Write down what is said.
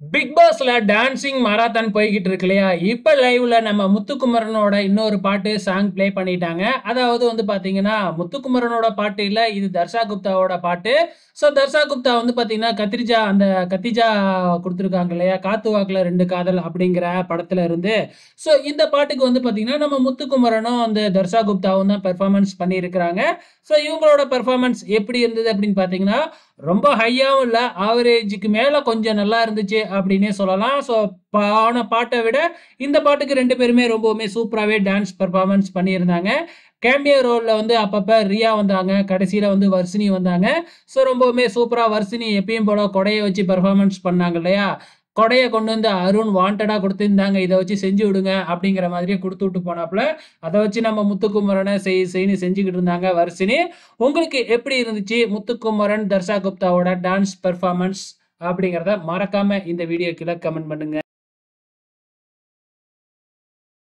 Big பாஸ்ல dancing marathon போய்கிட்டு இருக்கு இல்லையா? இப்ப லைவ்ல நம்ம முத்துக்குமரனோட இன்னொரு பாட்டு சாங் ப்ளே பண்ணிட்டாங்க. அதாவது வந்து பாத்தீங்கன்னா, முத்துக்குமரனோட பாட்டு இல்ல. இது தர்ஷா குப்தாவோட பாட்டு. தர்ஷா குப்தா வந்து பாத்தீங்கன்னா, கத்திஜா குடுத்துருக்காங்க இல்லையா? "காத்து வாக்குல 2 காதல்" அப்படிங்கிற படத்துல இருந்து. இந்த பாட்டுக்கு வந்து பாத்தீங்கன்னா, நம்ம முத்துக்குமரனும், அந்த தர்ஷா குப்தாவும் தான் பெர்ஃபார்மன்ஸ் பண்ணியிருக்கிறாங்க. இவங்களோட பெர்ஃபார்மன்ஸ் எப்படி இருந்தது அப்படின்னு பாத்தீங்கன்னா, ரொம்ப ஹையாவும் இல்ல. ஆவரேஜ்க்கு மேல கொஞ்சம் நல்லா இருந்துச்சு அப்டின்னே சொல்லலாம். போன பாட்ட விட இந்த பாட்டுக்கு 2 பேருமே ரொம்பவுமே சூப்பராவே டான்ஸ் பெர்ஃபார்மன்ஸ் பண்ணியிருந்தாங்க. கேமியோ ரோல்ல வந்து அப்பப்ப ரியா வந்தாங்க. கடைசில வந்து வர்ஷினி வந்தாங்க. ரொம்பவுமே சூப்பரா வர்ஷினி எப்பயும் போல கொடைய வச்சு பெர்ஃபார்மன்ஸ் பண்ணாங்க இல்லையா? கொடைய கொண்டு வந்து அருண் வாண்டடா குடுத்து, "இந்தாங்க இத வச்சு செஞ்சு விடுங்க" அப்படிங்கிற மாதிரியே குடுத்துவிட்டு போனாப்ல. அத வச்சு நம்ம முத்துக்குமரன செய்ன்னு செஞ்சுகிட்டு இருந்தாங்க வர்ஷினி. உங்களுக்கு எப்படி இருந்துச்சு முத்துக்குமரன், தர்ஷா குப்தாவோட டான்ஸ் பெர்ஃபார்மன்ஸ் அப்படிங்கிறத மறக்காம இந்த வீடியோ கீழ கமெண்ட் பண்ணுங்க.